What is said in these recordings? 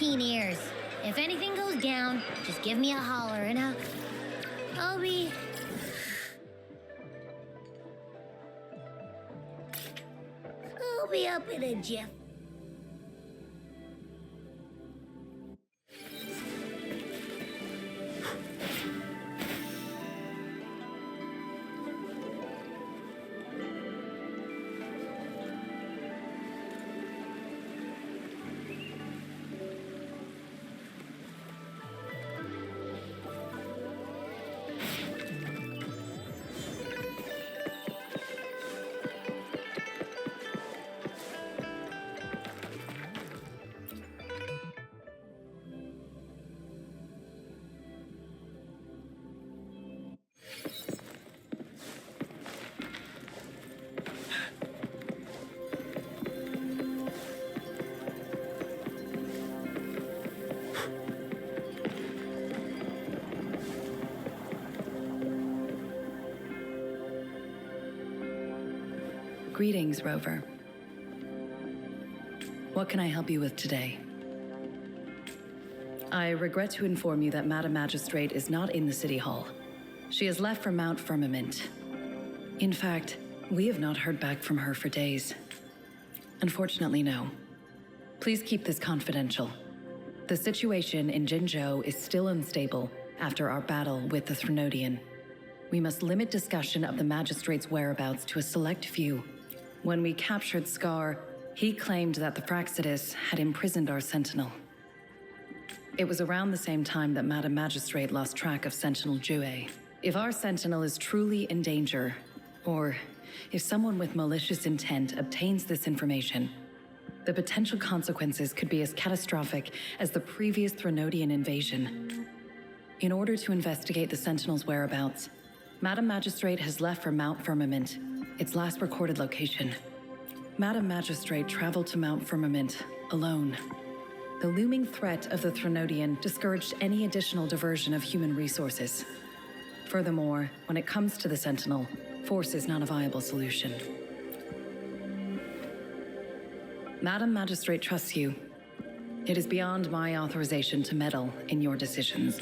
keen ears. If anything goes down, just give me a holler and I'll be... I'll be up in a jiff. Greetings, Rover. What can I help you with today? I regret to inform you that Madam Magistrate is not in the City Hall. She has left for Mount Firmament. In fact, we have not heard back from her for days. Unfortunately, no. Please keep this confidential. The situation in Jinzhou is still unstable after our battle with the Threnodian. We must limit discussion of the Magistrate's whereabouts to a select few. When we captured Scar, he claimed that the Fraxidus had imprisoned our Sentinel. It was around the same time that Madam Magistrate lost track of Sentinel Jue. If our Sentinel is truly in danger, or if someone with malicious intent obtains this information, the potential consequences could be as catastrophic as the previous Threnodian invasion. In order to investigate the Sentinel's whereabouts, Madam Magistrate has left for Mount Firmament, its last recorded location. Madam Magistrate traveled to Mount Firmament alone. The looming threat of the Threnodian discouraged any additional diversion of human resources. Furthermore, when it comes to the Sentinel, force is not a viable solution. Madam Magistrate trusts you. It is beyond my authorization to meddle in your decisions.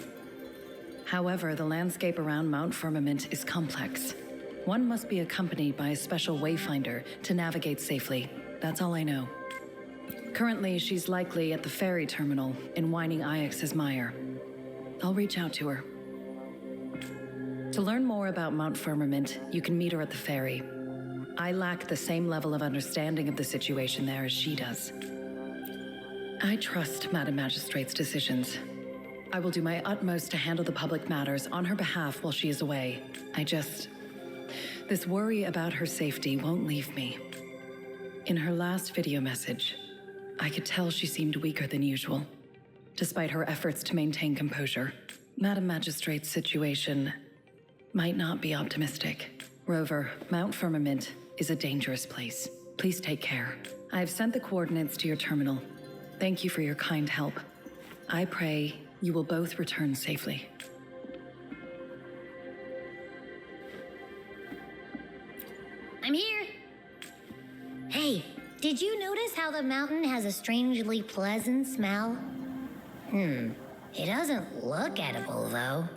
However, the landscape around Mount Firmament is complex. One must be accompanied by a special wayfinder to navigate safely. That's all I know. Currently, she's likely at the ferry terminal in Whining Ix's Mire. I'll reach out to her. To learn more about Mount Firmament, you can meet her at the ferry. I lack the same level of understanding of the situation there as she does. I trust Madam Magistrate's decisions. I will do my utmost to handle the public matters on her behalf while she is away. This worry about her safety won't leave me. In her last video message, I could tell she seemed weaker than usual, despite her efforts to maintain composure. Madam Magistrate's situation might not be optimistic. Rover, Mount Firmament is a dangerous place. Please take care. I have sent the coordinates to your terminal. Thank you for your kind help. I pray you will both return safely. I'm here. Hey, did you notice how the mountain has a strangely pleasant smell? It doesn't look edible, though.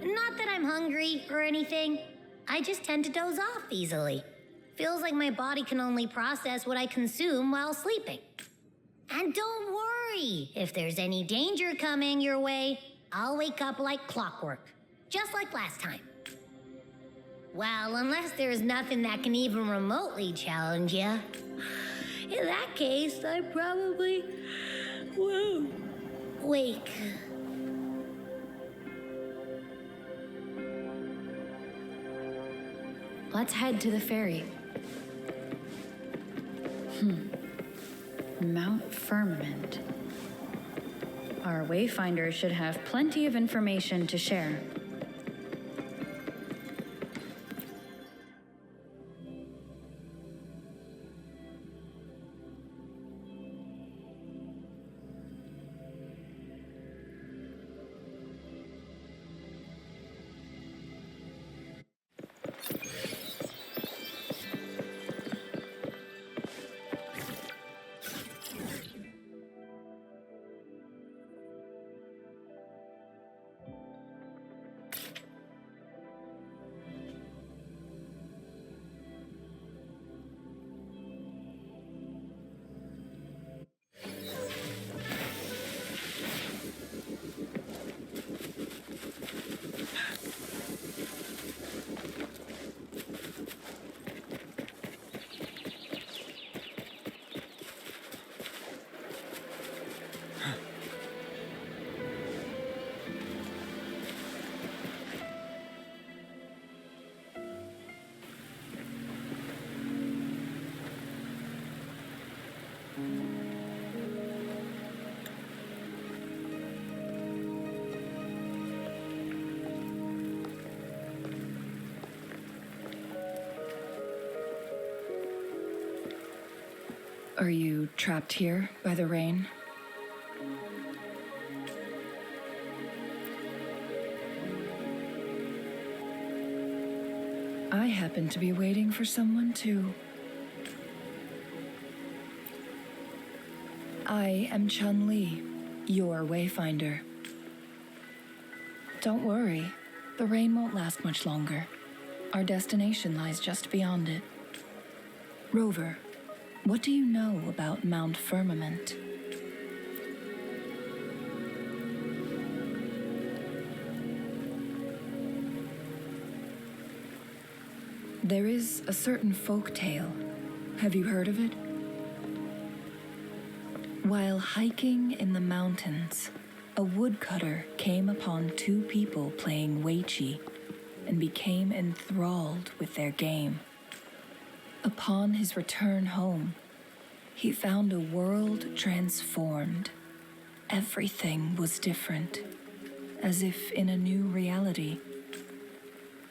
Not that I'm hungry or anything. I just tend to doze off easily. Feels like my body can only process what I consume while sleeping. And don't worry, if there's any danger coming your way, I'll wake up like clockwork. Just like last time. Well, unless there's nothing that can even remotely challenge you. In that case, I probably won't wake. Let's head to the ferry. Mount Firmament. Our wayfinder should have plenty of information to share. Are you trapped here by the rain? I happen to be waiting for someone too. I am Changli, your wayfinder. Don't worry, the rain won't last much longer. Our destination lies just beyond it. Rover, what do you know about Mount Firmament? There is a certain folk tale. Have you heard of it? While hiking in the mountains, a woodcutter came upon two people playing weiqi and became enthralled with their game. Upon his return home, he found a world transformed. Everything was different, as if in a new reality.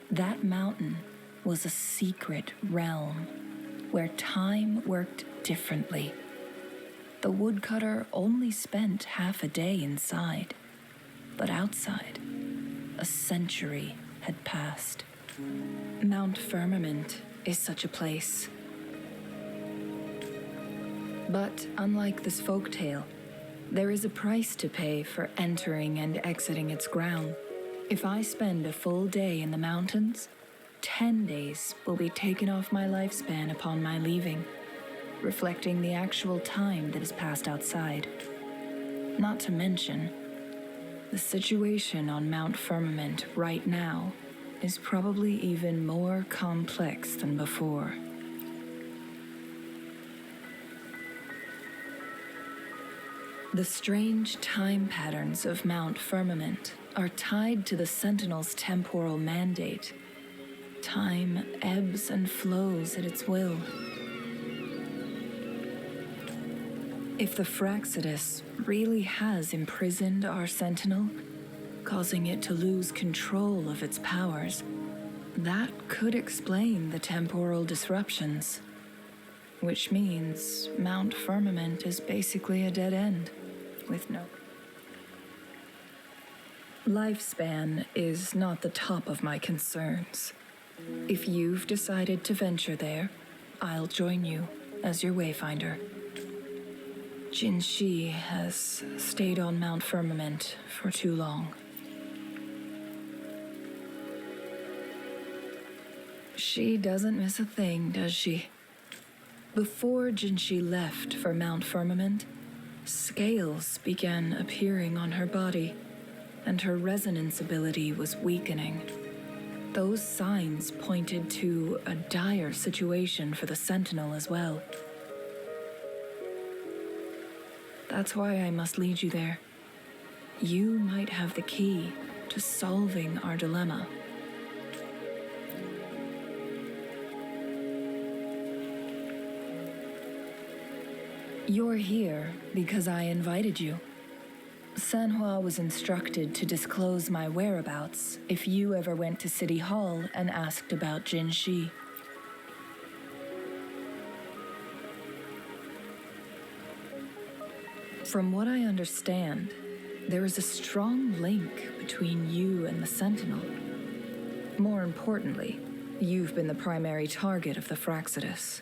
That mountain was a secret realm where time worked differently. The woodcutter only spent half a day inside, but outside, a century had passed. Mount Firmament is such a place. But unlike this folktale, there is a price to pay for entering and exiting its ground. If I spend a full day in the mountains, 10 days will be taken off my lifespan upon my leaving, reflecting the actual time that has passed outside. Not to mention, the situation on Mount Firmament right now is probably even more complex than before. The strange time patterns of Mount Firmament are tied to the Sentinel's temporal mandate. Time ebbs and flows at its will. If the Fractsidus really has imprisoned our Sentinel, causing it to lose control of its powers, that could explain the temporal disruptions. Which means Mount Firmament is basically a dead end, with no... Lifespan is not the top of my concerns. If you've decided to venture there, I'll join you as your wayfinder. Jinshi has stayed on Mount Firmament for too long. She doesn't miss a thing, does she? Before Jinshi left for Mount Firmament, scales began appearing on her body, and her resonance ability was weakening. Those signs pointed to a dire situation for the Sentinel as well. That's why I must lead you there. You might have the key to solving our dilemma. You're here because I invited you. Sanhua was instructed to disclose my whereabouts if you ever went to City Hall and asked about Jinshi. From what I understand, there is a strong link between you and the Sentinel. More importantly, you've been the primary target of the Fractsidus.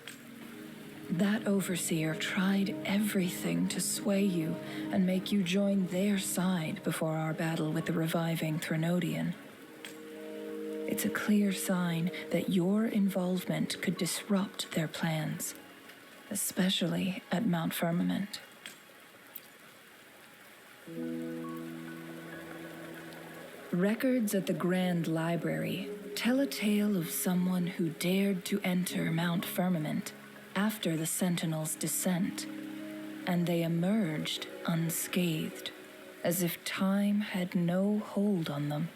That overseer tried everything to sway you and make you join their side before our battle with the reviving Threnodian. It's a clear sign that your involvement could disrupt their plans, especially at Mount Firmament. Records at the Grand Library tell a tale of someone who dared to enter Mount Firmament after the Sentinel's descent, and they emerged unscathed, as if time had no hold on them.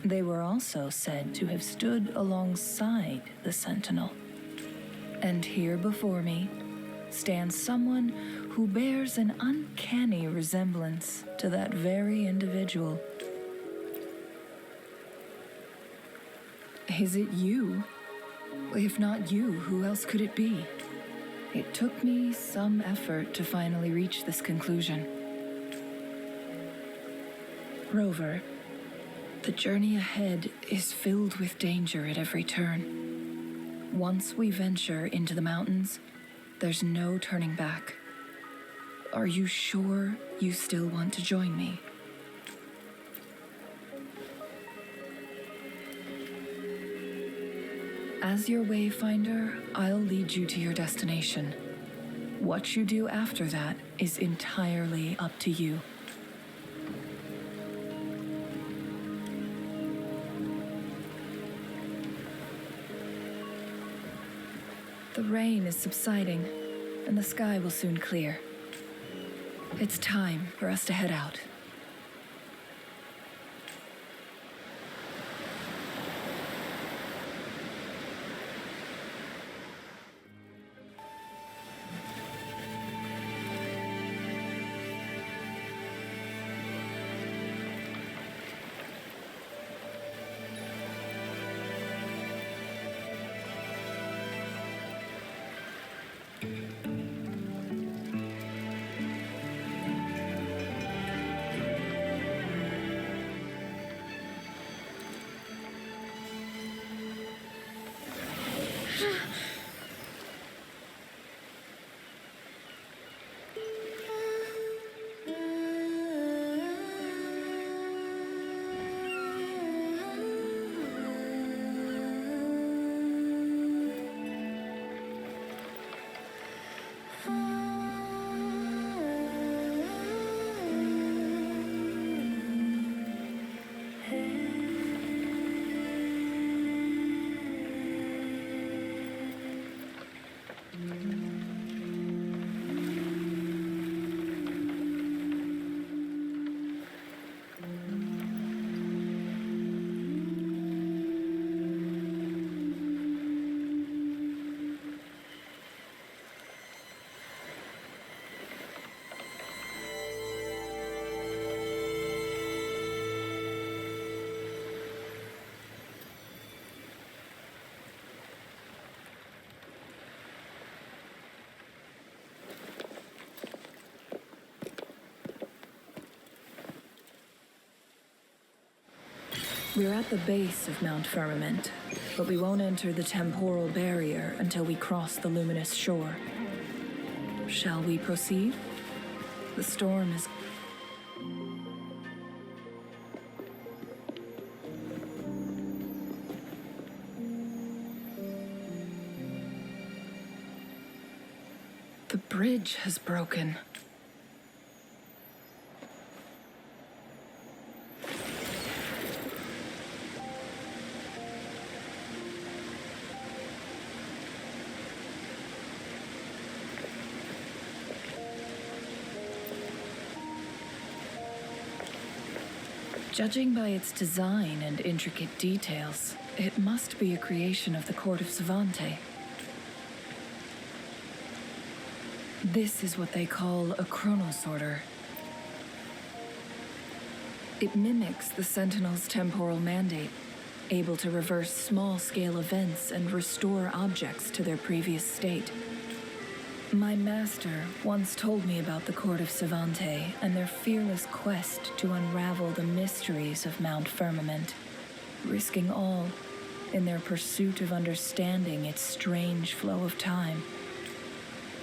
They were also said to have stood alongside the Sentinel. And here before me stands someone who bears an uncanny resemblance to that very individual. Is it you? If not you, who else could it be? It took me some effort to finally reach this conclusion. Rover, the journey ahead is filled with danger at every turn. Once we venture into the mountains, there's no turning back. Are you sure you still want to join me? As your wayfinder, I'll lead you to your destination. What you do after that is entirely up to you. The rain is subsiding, and the sky will soon clear. It's time for us to head out. We're at the base of Mount Firmament, but we won't enter the temporal barrier until we cross the luminous shore. Shall we proceed? The storm is... The bridge has broken. Judging by its design and intricate details, it must be a creation of the court of Savante. This is what they call a chronosorter. It mimics the Sentinel's temporal mandate, able to reverse small-scale events and restore objects to their previous state. My master once told me about the court of Savante and their fearless quest to unravel the mysteries of Mount Firmament, risking all in their pursuit of understanding its strange flow of time.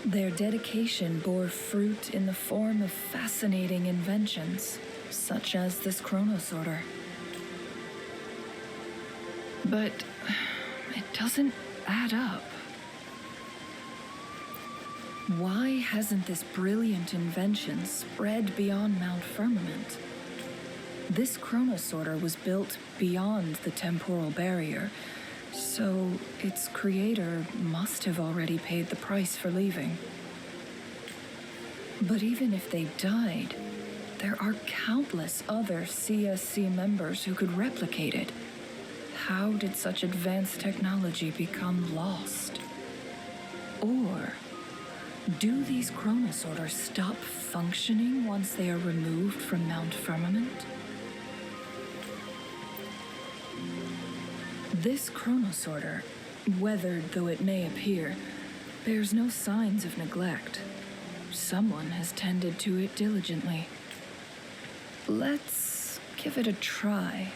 Their dedication bore fruit in the form of fascinating inventions, such as this chronosorter. But it doesn't add up. Why hasn't this brilliant invention spread beyond Mount Firmament? This chronosorter was built beyond the temporal barrier, so its creator must have already paid the price for leaving. But even if they died, there are countless other CSC members who could replicate it. How did such advanced technology become lost? Or do these chronosorters stop functioning once they are removed from Mount Firmament? This chronosorter weathered though it may appear, bears no signs of neglect. Someone has tended to it diligently. Let's give it a try.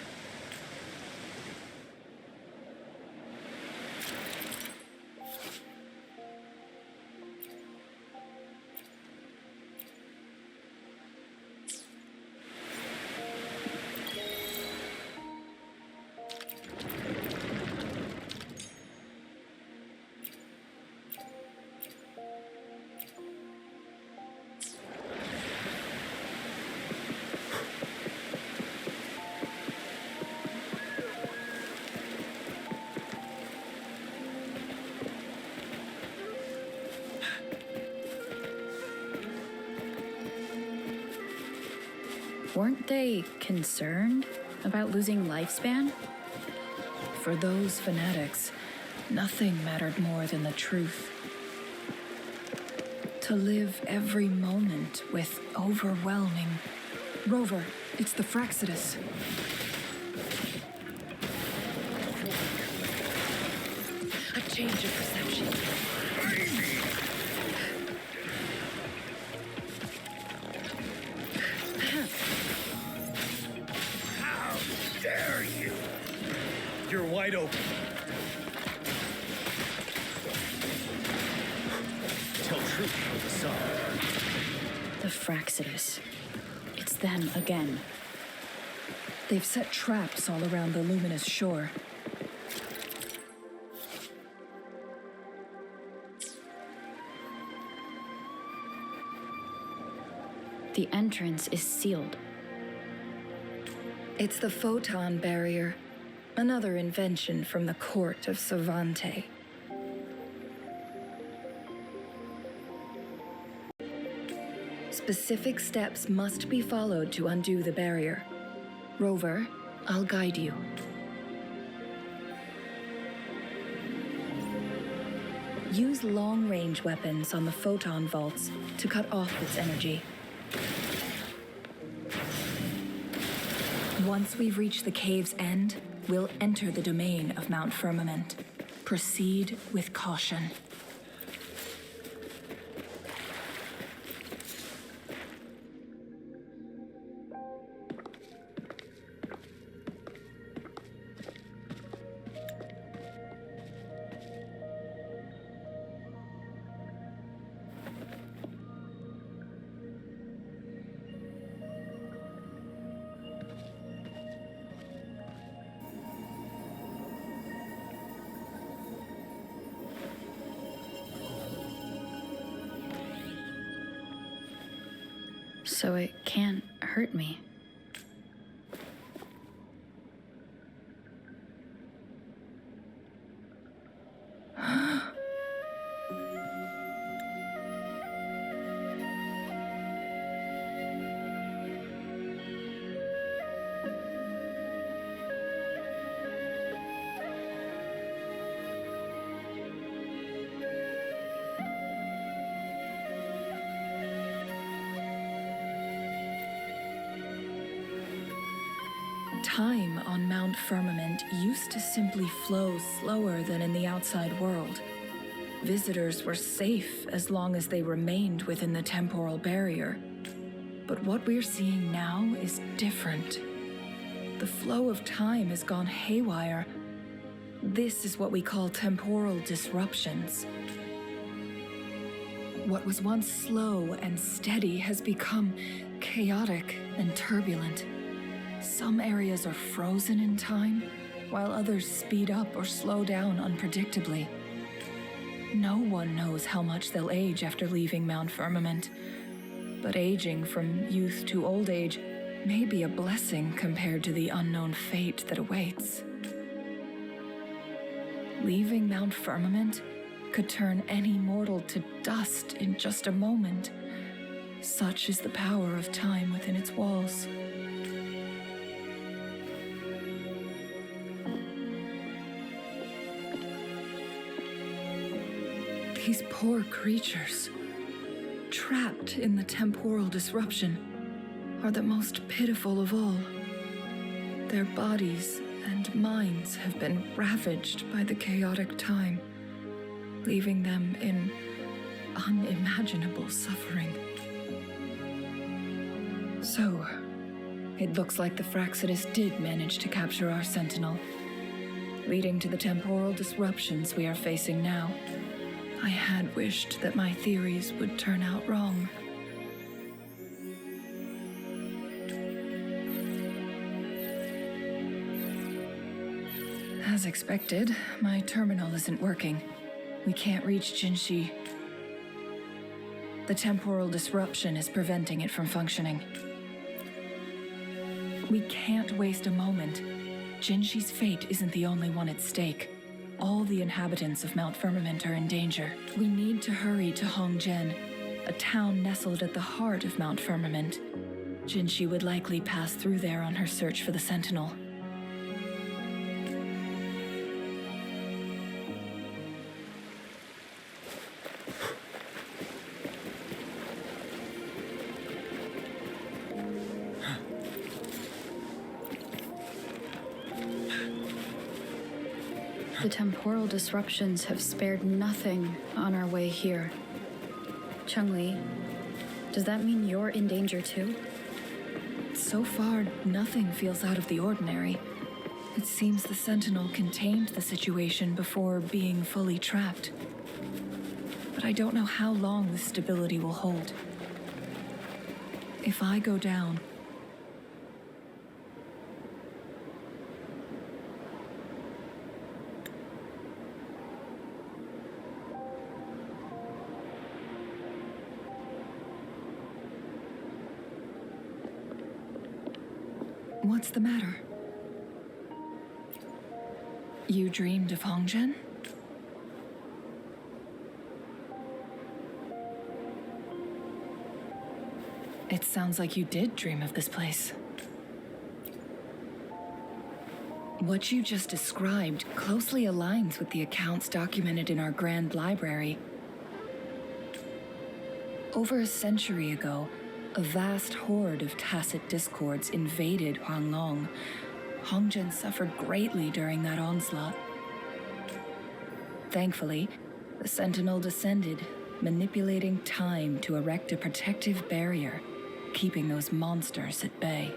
Weren't they concerned about losing lifespan? For those fanatics, nothing mattered more than the truth. To live every moment with overwhelming... Rover, it's the Fraxidus. A change of perception. How dare you! You're wide open. Tell truth from the sun. The Fraxidus. It's them again. They've set traps all around the luminous shore. The entrance is sealed. It's the photon barrier, another invention from the court of Savante. Specific steps must be followed to undo the barrier. Rover, I'll guide you. Use long-range weapons on the photon vaults to cut off its energy. Once we've reached the cave's end, we'll enter the domain of Mount Firmament. Proceed with caution. So it can't hurt me. Time on Mount Firmament used to simply flow slower than in the outside world. Visitors were safe as long as they remained within the temporal barrier. But what we're seeing now is different. The flow of time has gone haywire. This is what we call temporal disruptions. What was once slow and steady has become chaotic and turbulent. Some areas are frozen in time, while others speed up or slow down unpredictably. No one knows how much they'll age after leaving Mount Firmament, but aging from youth to old age may be a blessing compared to the unknown fate that awaits. Leaving Mount Firmament could turn any mortal to dust in just a moment. Such is the power of time within its walls. These poor creatures, trapped in the temporal disruption, are the most pitiful of all. Their bodies and minds have been ravaged by the chaotic time, leaving them in unimaginable suffering. So, it looks like the Fraxidus did manage to capture our Sentinel, leading to the temporal disruptions we are facing now. I had wished that my theories would turn out wrong. As expected, my terminal isn't working. We can't reach Jinshi. The temporal disruption is preventing it from functioning. We can't waste a moment. Jinshi's fate isn't the only one at stake. All the inhabitants of Mount Firmament are in danger. We need to hurry to Hongzhen, a town nestled at the heart of Mount Firmament. Jinshi would likely pass through there on her search for the Sentinel. The temporal disruptions have spared nothing on our way here. Changli, does that mean you're in danger too? So far, nothing feels out of the ordinary. It seems the Sentinel contained the situation before being fully trapped. But I don't know how long this stability will hold. If I go down, what's the matter? You dreamed of Hongzhen? It sounds like you did dream of this place. What you just described closely aligns with the accounts documented in our Grand Library. Over a century ago, a vast horde of tacit discords invaded Huanglong. Hongzhen suffered greatly during that onslaught. Thankfully, the Sentinel descended, manipulating time to erect a protective barrier, keeping those monsters at bay.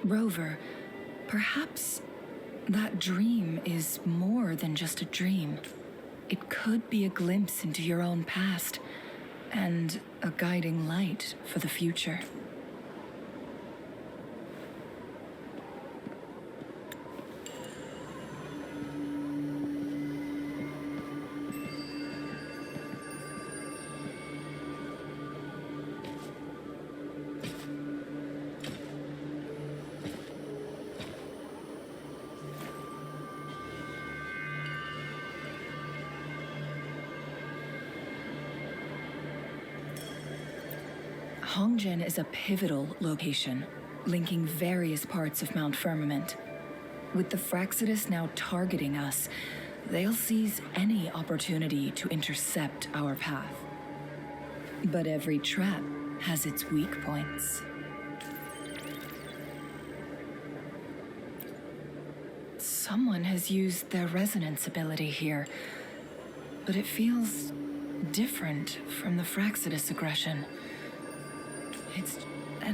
Rover, perhaps that dream is more than just a dream. It could be a glimpse into your own past, and a guiding light for the future. Hongzhen is a pivotal location, linking various parts of Mount Firmament. With the Fraxidus now targeting us, they'll seize any opportunity to intercept our path. But every trap has its weak points. Someone has used their resonance ability here, but it feels different from the Fraxidus aggression.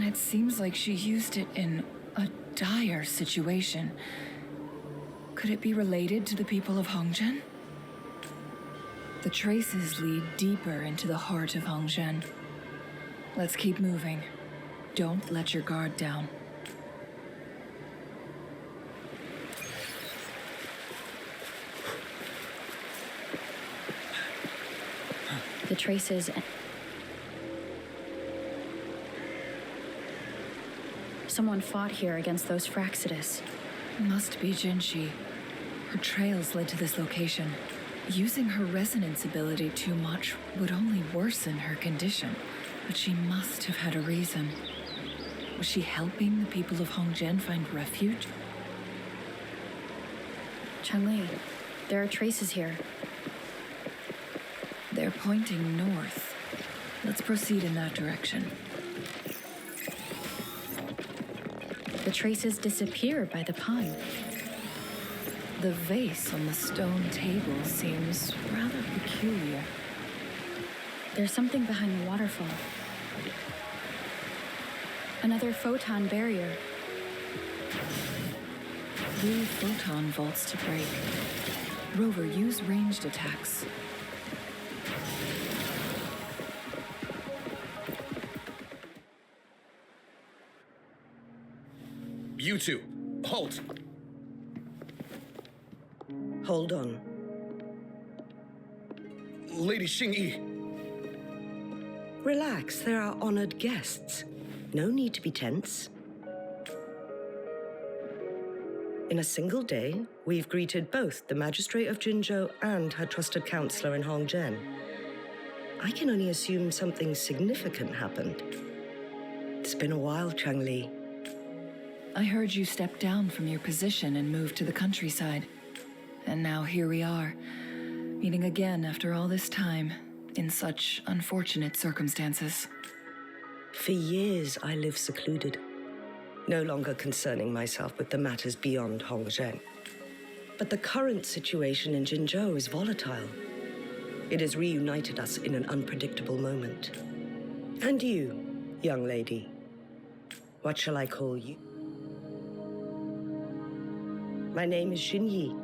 It seems like she used it in a dire situation. Could it be related to the people of Hongzhen? The traces lead deeper into the heart of Hongzhen. Let's keep moving. Don't let your guard down. The traces... Someone fought here against those Fraxidus. Must be Jinshi. Her trails led to this location. Using her resonance ability too much would only worsen her condition, but she must have had a reason. Was she helping the people of Hongzhen find refuge? Changli, there are traces here. They're pointing north. Let's proceed in that direction. The the traces disappear by the pond. The vase on the stone table seems rather peculiar. There's something behind the waterfall. Another photon barrier. 3 photon vaults to break. Rover, use ranged attacks. You two, halt! Hold on. Lady Xingyi, Relax, they're our honored guests. No need to be tense. In a single day, we've greeted both the Magistrate of Jinzhou and her trusted counselor in Hongzhen. I can only assume something significant happened. It's been a while, Changli. I heard you stepped down from your position and moved to the countryside. And now here we are, meeting again after all this time, in such unfortunate circumstances. For years, I lived secluded, no longer concerning myself with the matters beyond Hongzhen. But the current situation in Jinzhou is volatile. It has reunited us in an unpredictable moment. And you, young lady, what shall I call you? My name is Jinshi.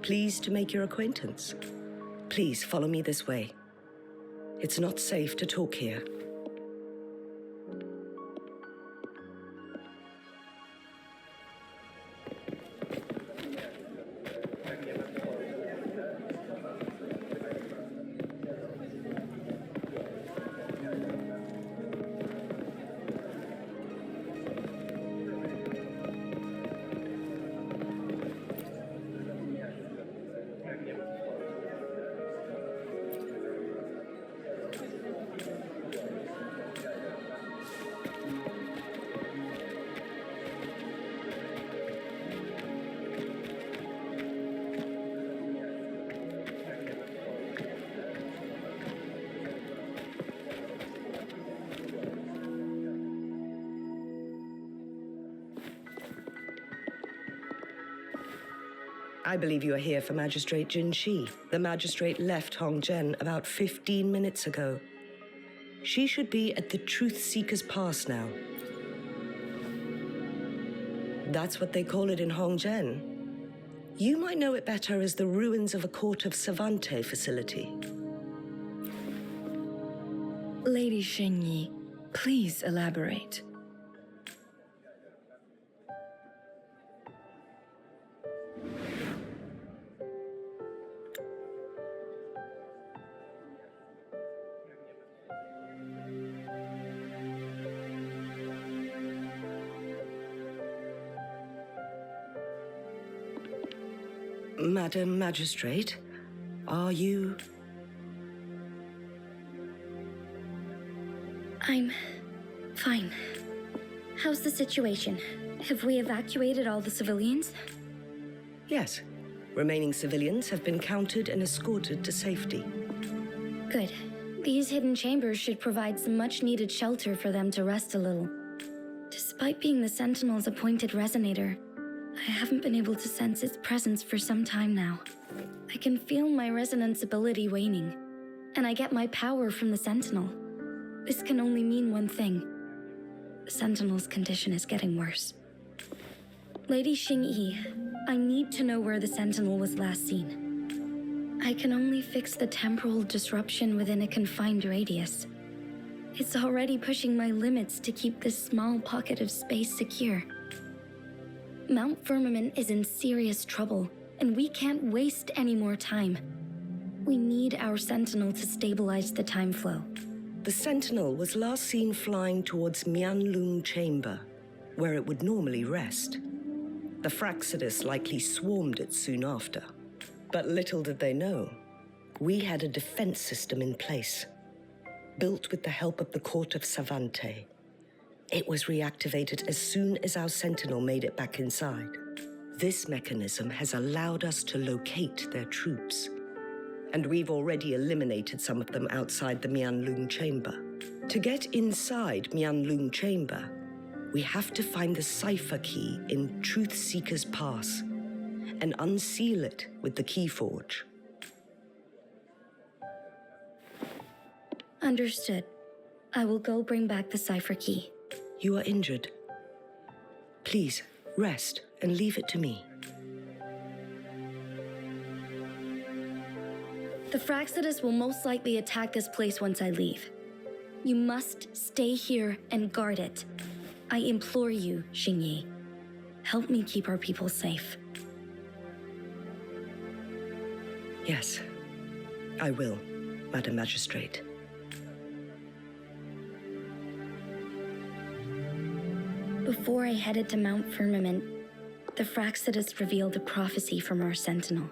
Pleased to make your acquaintance. Please follow me this way. It's not safe to talk here. I believe you are here for Magistrate Jinshi. The magistrate left Hongzhen about 15 minutes ago. She should be at the Truth Seeker's Pass now. That's what they call it in Hongzhen. You might know it better as the ruins of a Court of Savante facility. Lady Xingyi, please elaborate. Madam Magistrate, are you... I'm fine. How's the situation? Have we evacuated all the civilians? Yes. Remaining civilians have been counted and escorted to safety. Good. These hidden chambers should provide some much-needed shelter for them to rest a little. Despite being the Sentinel's appointed resonator, I haven't been able to sense its presence for some time now. I can feel my resonance ability waning, and I get my power from the Sentinel. This can only mean one thing. The Sentinel's condition is getting worse. Lady Xingyi, I need to know where the Sentinel was last seen. I can only fix the temporal disruption within a confined radius. It's already pushing my limits to keep this small pocket of space secure. Mount Firmament is in serious trouble, and we can't waste any more time. We need our Sentinel to stabilize the time flow. The Sentinel was last seen flying towards Mianlung Chamber, where it would normally rest. The Fraxidus likely swarmed it soon after. But little did they know, we had a defense system in place, built with the help of the Court of Savante. It was reactivated as soon as our Sentinel made it back inside. This mechanism has allowed us to locate their troops. And we've already eliminated some of them outside the Mianlung Chamber. To get inside Mianlung Chamber, We have to find the cipher key in Truth Seeker's Pass and unseal it with the Keyforge. Understood. I will go bring back the cipher key. You are injured. Please, rest and leave it to me. The Fraccidus will most likely attack this place once I leave. You must stay here and guard it. I implore you, Xingyi. Help me keep our people safe. Yes, I will, Madam Magistrate. Before I headed to Mount Firmament, the Fraccidus revealed a prophecy from our Sentinel.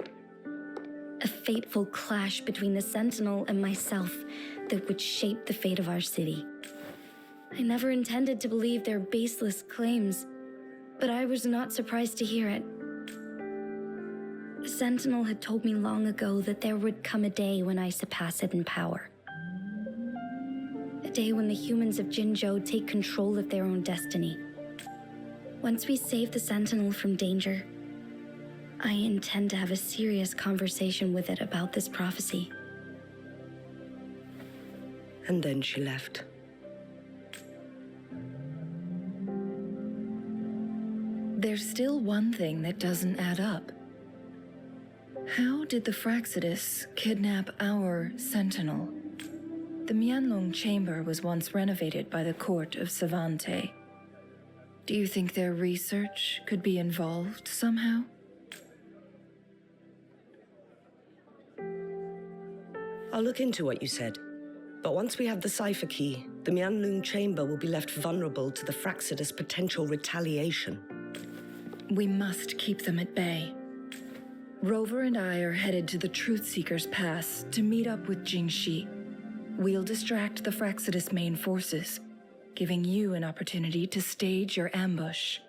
A fateful clash between the Sentinel and myself that would shape the fate of our city. I never intended to believe their baseless claims, but I was not surprised to hear it. The Sentinel had told me long ago that there would come a day when I surpass it in power. A day when the humans of Jinzhou take control of their own destiny. Once we save the Sentinel from danger, I intend to have a serious conversation with it about this prophecy. And then she left. There's still one thing that doesn't add up. How did the Fraccidus kidnap our Sentinel? The Mianlong Chamber was once renovated by the court of Savante. Do you think their research could be involved somehow? I'll look into what you said. But once we have the cipher key, the Mianlong Chamber will be left vulnerable to the Fraccidus' potential retaliation. We must keep them at bay. Rover and I are headed to the Truth Seeker's Pass to meet up with Jinshi. We'll distract the Fraccidus' main forces, giving you an opportunity to stage your ambush.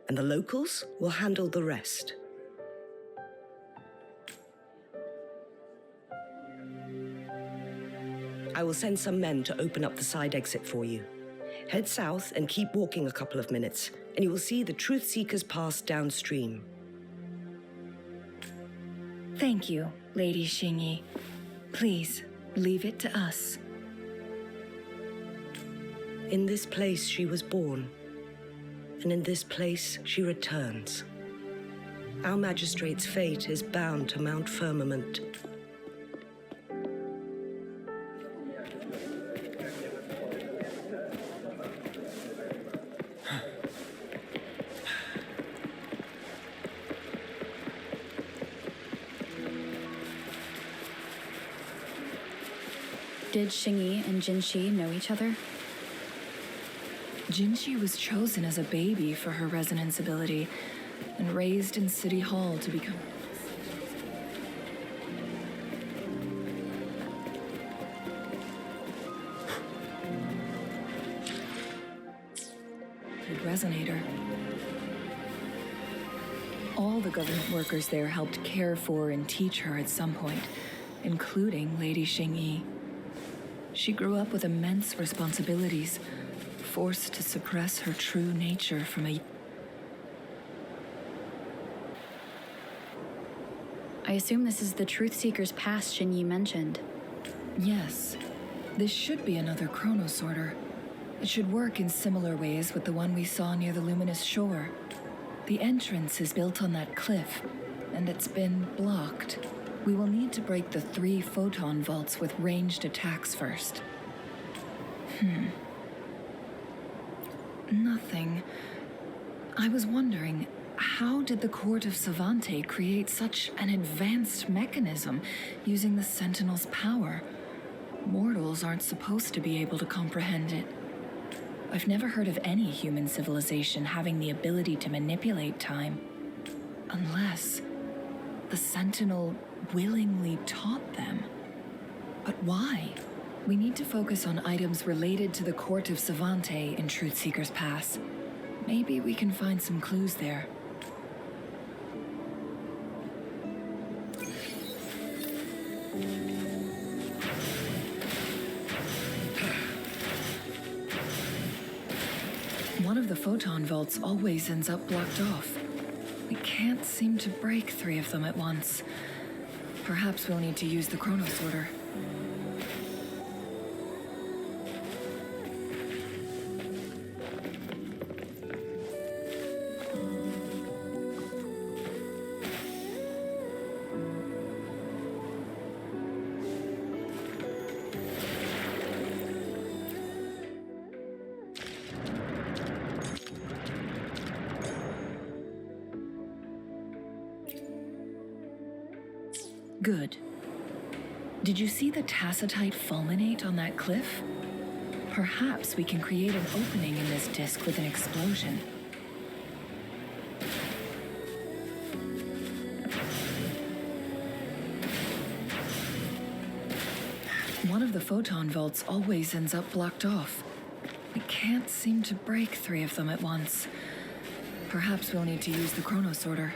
And the locals will handle the rest. I will send some men to open up the side exit for you. Head south and keep walking a couple of minutes, and you will see the Truth Seeker's Pass downstream. Thank you, Lady Xingyi. Please, leave it to us. In this place she was born, and in this place she returns. Our magistrate's fate is bound to Mount Firmament. Did Xingyi and Jinshi know each other? Jinshi was chosen as a baby for her resonance ability and raised in City Hall to become... Resonator. All the government workers there helped care for and teach her at some point, including Lady Xingyi. She grew up with immense responsibilities, forced to suppress her true nature from a... I assume this is the Truth Seeker's Pass Xingyi mentioned. Yes. This should be another chronosorter. It should work in similar ways with the one we saw near the luminous shore. The entrance is built on that cliff, and it's been blocked. We will need to break the 3 photon vaults with ranged attacks first. Nothing. I was wondering, how did the Court of Savante create such an advanced mechanism using the Sentinel's power? Mortals aren't supposed to be able to comprehend it. I've never heard of any human civilization having the ability to manipulate time. Unless the Sentinel willingly taught them. But why? We need to focus on items related to the Court of Savante in Truth Seeker's Pass. Maybe we can find some clues there. One of the photon vaults always ends up blocked off. We can't seem to break 3 of them at once. Perhaps we'll need to use the chrono sorter. Good. Did you see the tacitite fulminate on that cliff? Perhaps we can create an opening in this disk with an explosion. One of the photon vaults always ends up blocked off. We can't seem to break 3 of them at once. Perhaps we'll need to use the chrono sorter.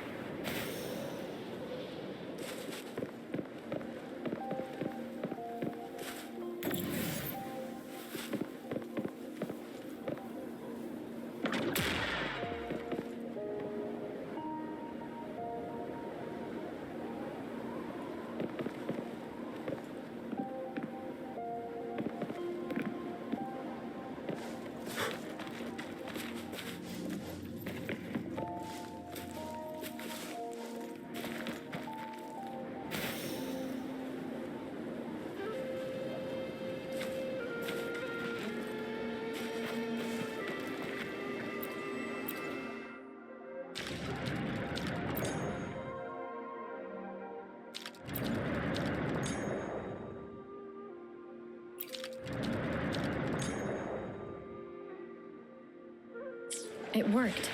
It worked.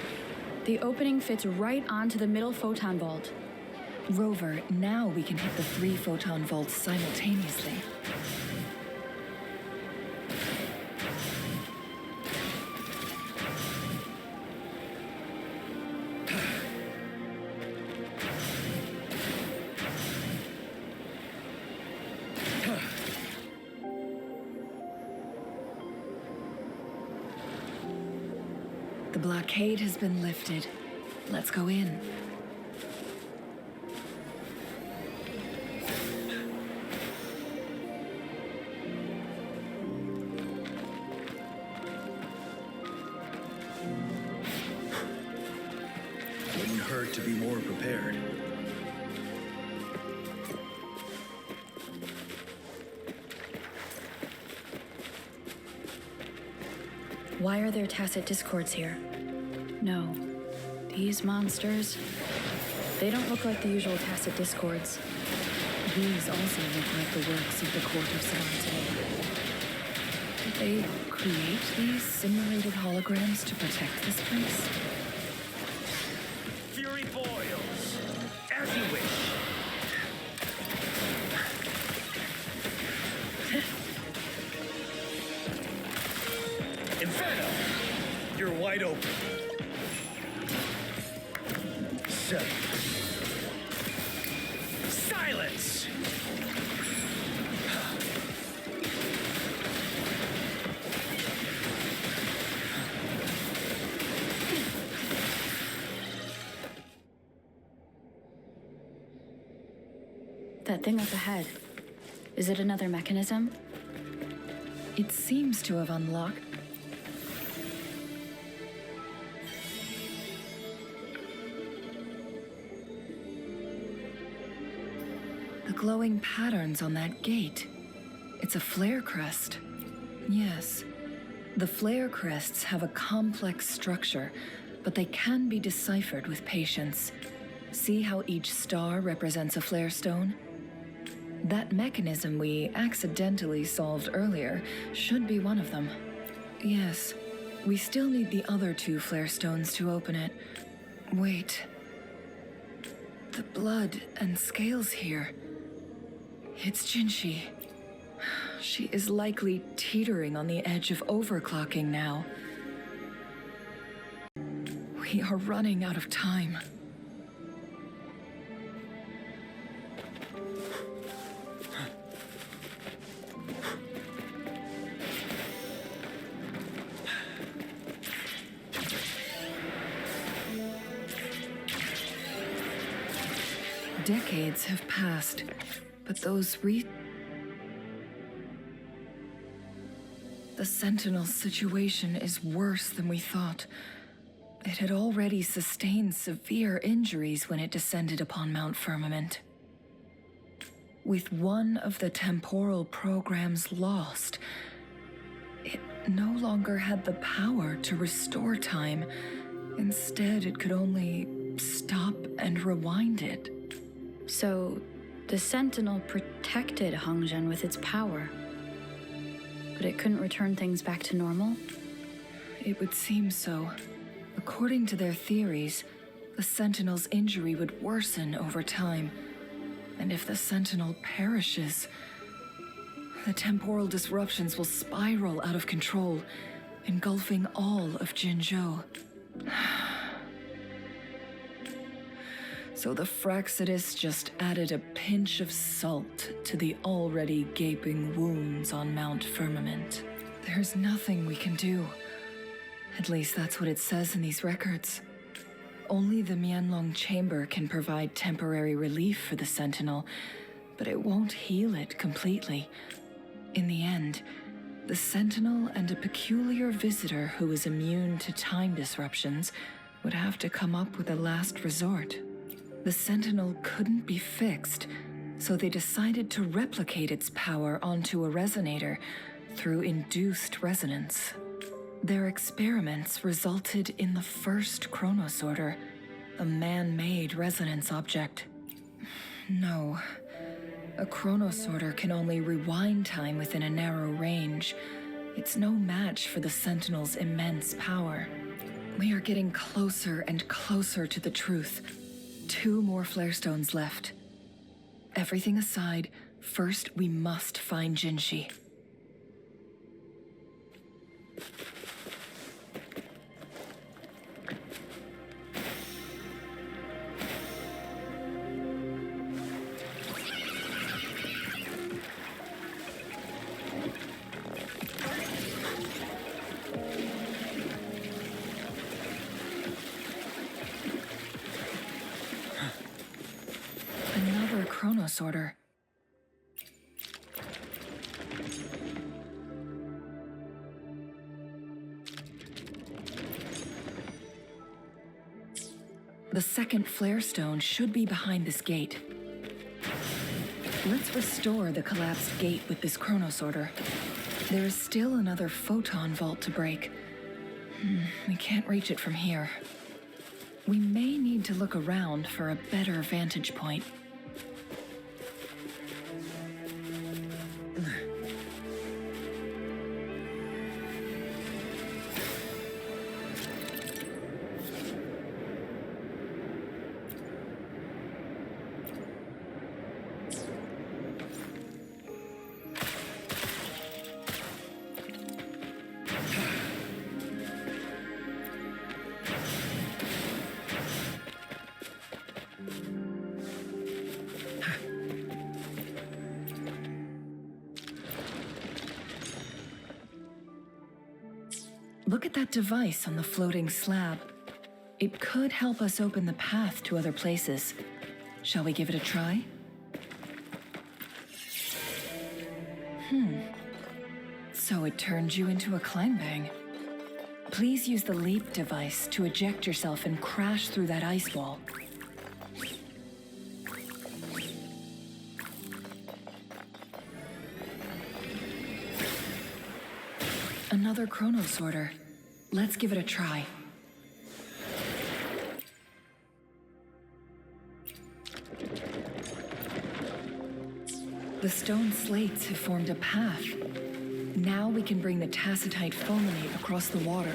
The opening fits right onto the middle photon vault. Rover, now we can hit the 3 photon vaults simultaneously. The blockade has been lifted. Let's go in. Wouldn't hurt to be more prepared. Why are there tacit discords here? No. These monsters, they don't look like the usual tacit discords. These also look like the works of the court of Savante. Did they create these simulated holograms to protect this place? Fury boils, as you wish. Inferno! You're wide open. Set. Silence! That thing up ahead, is it another mechanism? It seems to have unlocked. The glowing patterns on that gate. It's a flare crest. Yes. The flare crests have a complex structure, but they can be deciphered with patience. See how each star represents a flare stone? That mechanism we accidentally solved earlier should be one of them. Yes. We still need the other 2 flare stones to open it. Wait. The blood and scales here. It's Jinshi. She is likely teetering on the edge of overclocking now. We are running out of time. Decades have passed, but the Sentinel's situation is worse than we thought. It had already sustained severe injuries when it descended upon Mount Firmament. With one of the temporal programs lost, it no longer had the power to restore time. Instead, it could only stop and rewind it. So, the Sentinel protected Hongzhen with its power, but it couldn't return things back to normal? It would seem so. According to their theories, the Sentinel's injury would worsen over time. And if the Sentinel perishes, the temporal disruptions will spiral out of control, engulfing all of Jinzhou. So the Fraxidus just added a pinch of salt to the already gaping wounds on Mount Firmament. There's nothing we can do. At least that's what it says in these records. Only the Mianlong Chamber can provide temporary relief for the Sentinel, but it won't heal it completely. In the end, the Sentinel and a peculiar visitor who is immune to time disruptions would have to come up with a last resort. The Sentinel couldn't be fixed, so they decided to replicate its power onto a resonator through induced resonance. Their experiments resulted in the first chronosorter, a man-made resonance object. No, a chronosorter can only rewind time within a narrow range. It's no match for the Sentinel's immense power. We are getting closer and closer to the truth. 2 more flare stones left. Everything aside, first we must find Jinshi. Another chronosorter. The second flare stone should be behind this gate. Let's restore the collapsed gate with this chronosorter. There is still another photon vault to break. We can't reach it from here. We may need to look around for a better vantage point. Look at that device on the floating slab. It could help us open the path to other places. Shall we give it a try? So it turned you into a Clangbang. Please use the leap device to eject yourself and crash through that ice wall. Another chronosorter. Let's give it a try. The stone slates have formed a path. Now we can bring the tacitite fulminate across the water.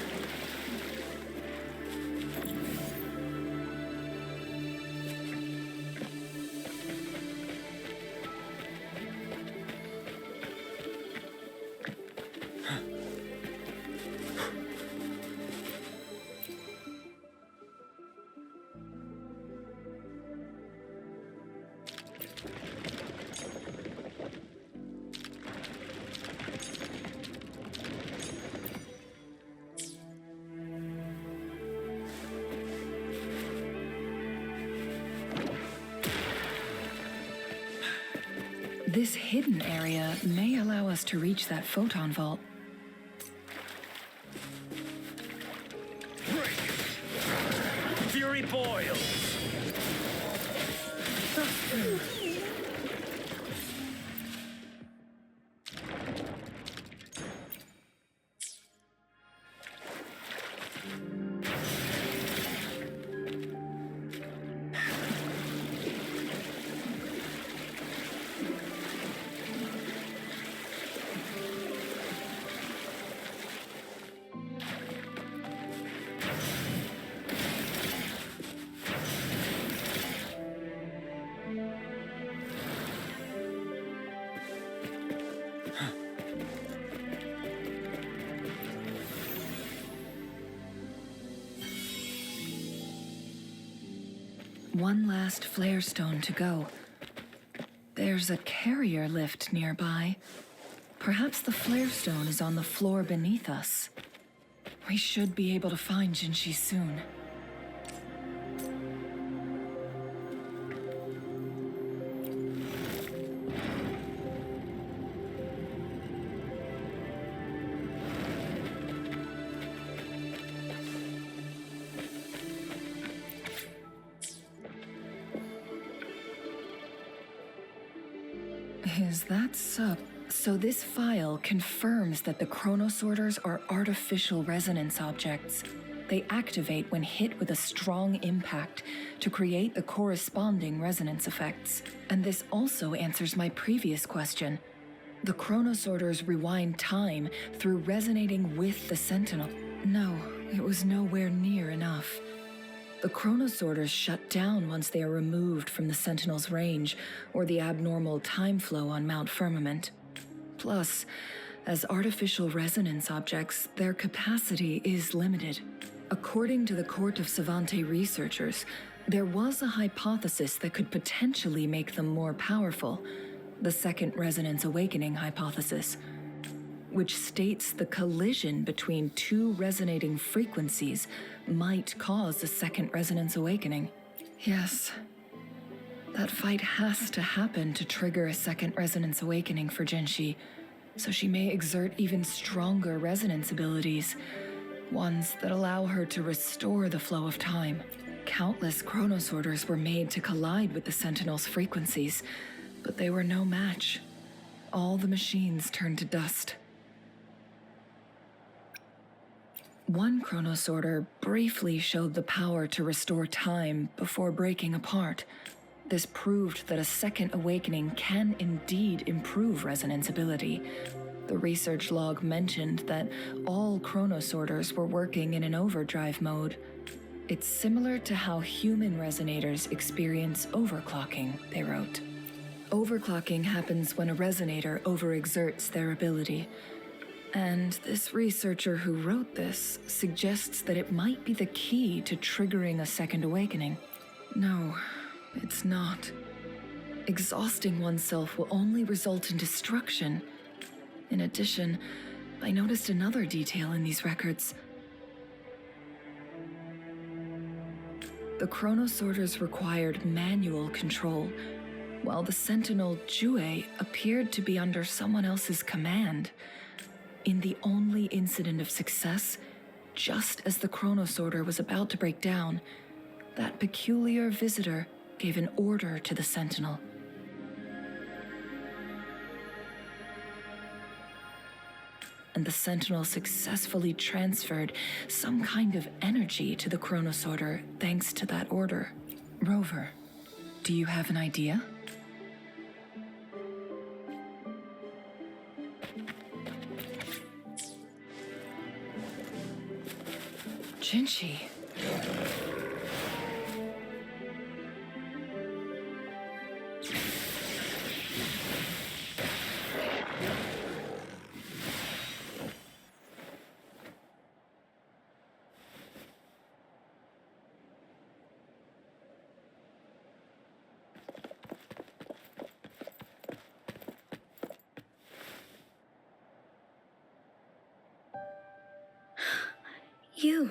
This hidden area may allow us to reach that photon vault. Break! Fury boils! One last flare stone to go. There's a carrier lift nearby. Perhaps the flare stone is on the floor beneath us. We should be able to find Jinshi soon. Is that so? So this file confirms that the chronosorters are artificial resonance objects. They activate when hit with a strong impact to create the corresponding resonance effects. And this also answers my previous question. The chronosorters rewind time through resonating with the sentinel. No, it was nowhere near enough. The chronosorters shut down once they are removed from the Sentinel's range or the abnormal time flow on Mount Firmament. Plus, as artificial resonance objects, their capacity is limited. According to the Court of Savante researchers, there was a hypothesis that could potentially make them more powerful, the Second Resonance Awakening hypothesis, which states the collision between two resonating frequencies might cause a second resonance awakening. Yes, that fight has to happen to trigger a second resonance awakening for Jinshi, so she may exert even stronger resonance abilities, ones that allow her to restore the flow of time. Countless chronosorters were made to collide with the Sentinel's frequencies, but they were no match. All the machines turned to dust. One chronosorter briefly showed the power to restore time before breaking apart. This proved that a second awakening can indeed improve resonance ability. The research log mentioned that all chronosorters were working in an overdrive mode. It's similar to how human resonators experience overclocking, they wrote. Overclocking happens when a resonator overexerts their ability. And this researcher who wrote this suggests that it might be the key to triggering a second awakening. No, it's not. Exhausting oneself will only result in destruction. In addition, I noticed another detail in these records. The chronosorters required manual control, while the sentinel Jue appeared to be under someone else's command. In the only incident of success, just as the chronosorter was about to break down, that peculiar visitor gave an order to the sentinel. And the sentinel successfully transferred some kind of energy to the chronosorter thanks to that order. Rover, do you have an idea? Jinshi. You.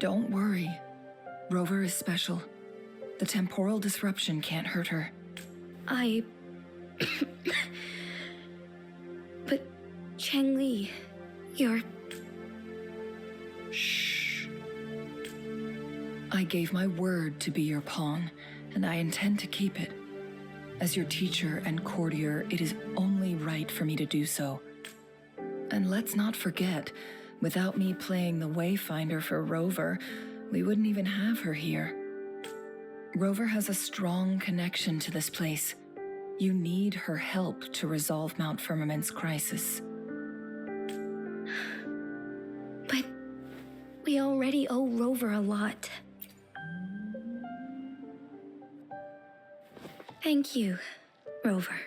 Don't worry. Rover is special. The temporal disruption can't hurt her. But, Changli, you're... Shh. I gave my word to be your pawn, and I intend to keep it. As your teacher and courtier, it is only right for me to do so. And let's not forget, without me playing the Wayfinder for Rover, we wouldn't even have her here. Rover has a strong connection to this place. You need her help to resolve Mount Firmament's crisis. But we already owe Rover a lot. Thank you, Rover.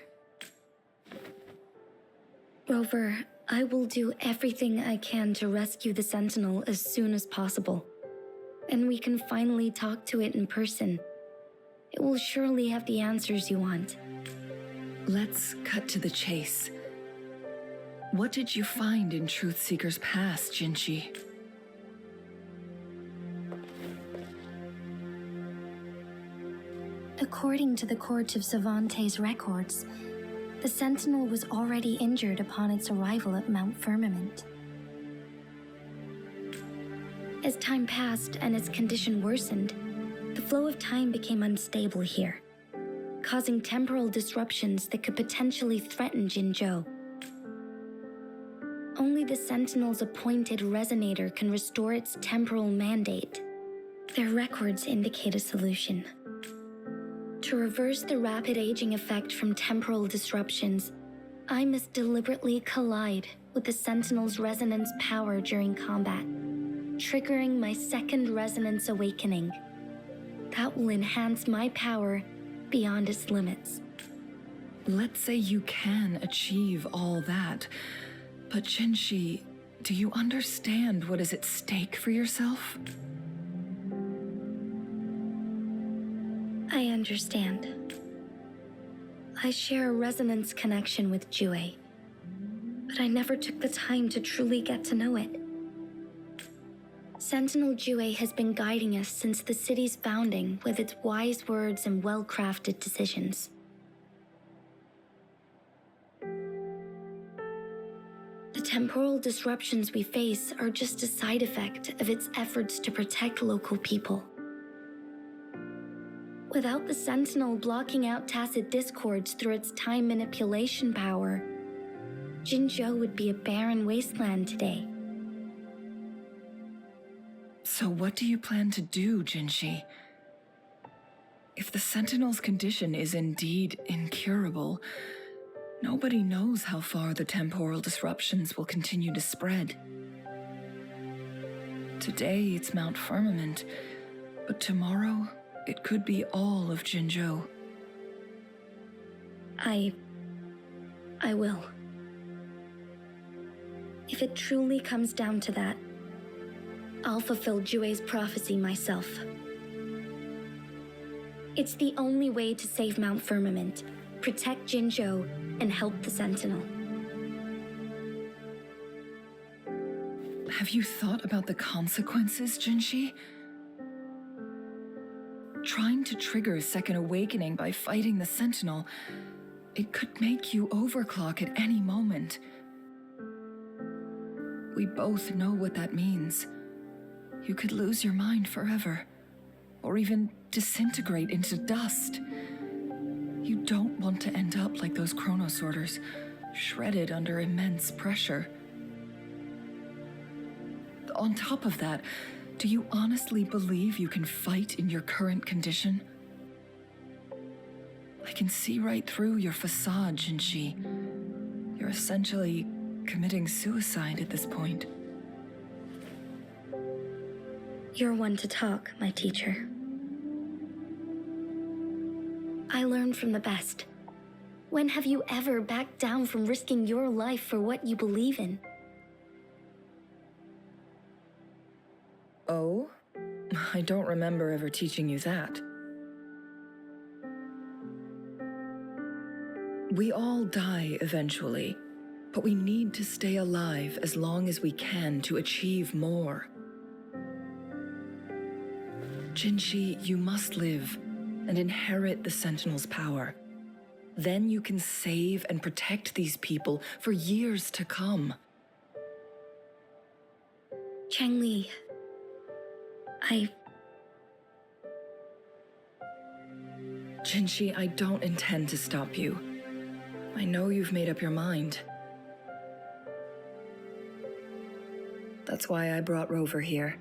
Rover, I will do everything I can to rescue the Sentinel as soon as possible. And we can finally talk to it in person. It will surely have the answers you want. Let's cut to the chase. What did you find in Truthseeker's past, Jinshi? According to the Court of Savante's records, the Sentinel was already injured upon its arrival at Mount Firmament. As time passed and its condition worsened, the flow of time became unstable here, causing temporal disruptions that could potentially threaten Jinzhou. Only the Sentinel's appointed resonator can restore its temporal mandate. Their records indicate a solution. To reverse the rapid aging effect from temporal disruptions, I must deliberately collide with the Sentinel's resonance power during combat, triggering my second resonance awakening. That will enhance my power beyond its limits. Let's say you can achieve all that, but Jinshi, do you understand what is at stake for yourself? I understand. I share a resonance connection with Jue, but I never took the time to truly get to know it. Sentinel Jue has been guiding us since the city's founding with its wise words and well-crafted decisions. The temporal disruptions we face are just a side effect of its efforts to protect local people. Without the Sentinel blocking out tacit discords through its time manipulation power, Jinzhou would be a barren wasteland today. So what do you plan to do, Jinshi? If the Sentinel's condition is indeed incurable, nobody knows how far the temporal disruptions will continue to spread. Today it's Mount Firmament, but tomorrow it could be all of Jinzhou. I will. If it truly comes down to that, I'll fulfill Jue's prophecy myself. It's the only way to save Mount Firmament, protect Jinzhou, and help the Sentinel. Have you thought about the consequences, Jinshi? Trying to trigger a second awakening by fighting the Sentinel, it could make you overclock at any moment. We both know what that means. You could lose your mind forever, or even disintegrate into dust. You don't want to end up like those chronosorters, shredded under immense pressure. On top of that, do you honestly believe you can fight in your current condition? I can see right through your facade, Jinshi. You're essentially committing suicide at this point. You're one to talk, my teacher. I learned from the best. When have you ever backed down from risking your life for what you believe in? Oh? I don't remember ever teaching you that. We all die eventually, but we need to stay alive as long as we can to achieve more. Jinshi, you must live and inherit the Sentinel's power. Then you can save and protect these people for years to come. Changli, Jinshi, I don't intend to stop you. I know you've made up your mind. That's why I brought Rover here.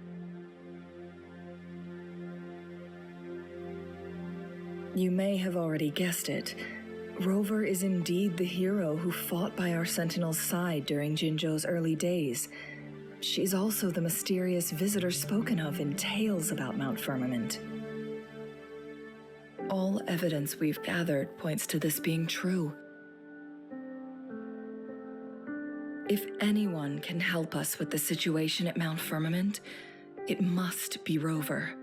You may have already guessed it. Rover is indeed the hero who fought by our Sentinel's side during Jinzhou's early days. She's also the mysterious visitor spoken of in tales about Mount Firmament. All evidence we've gathered points to this being true. If anyone can help us with the situation at Mount Firmament, it must be Rover.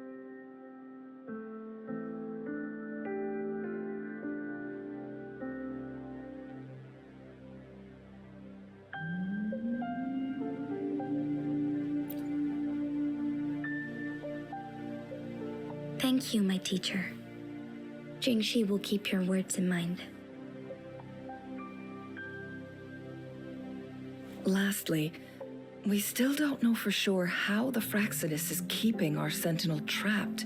thank you, my teacher. Jinshi will keep your words in mind. Lastly, we still don't know for sure how the Fraxidus is keeping our Sentinel trapped.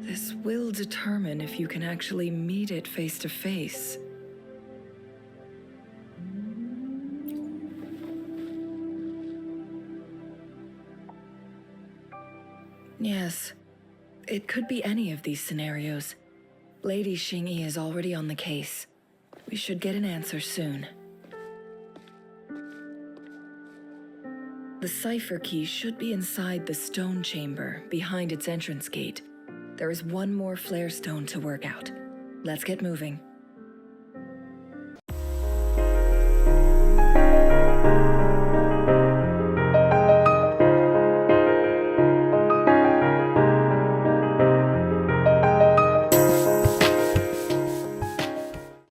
This will determine if you can actually meet it face to face. Yes, it could be any of these scenarios. Lady Xingyi is already on the case. We should get an answer soon. The cipher key should be inside the stone chamber, behind its entrance gate. There is one more flare stone to work out. Let's get moving.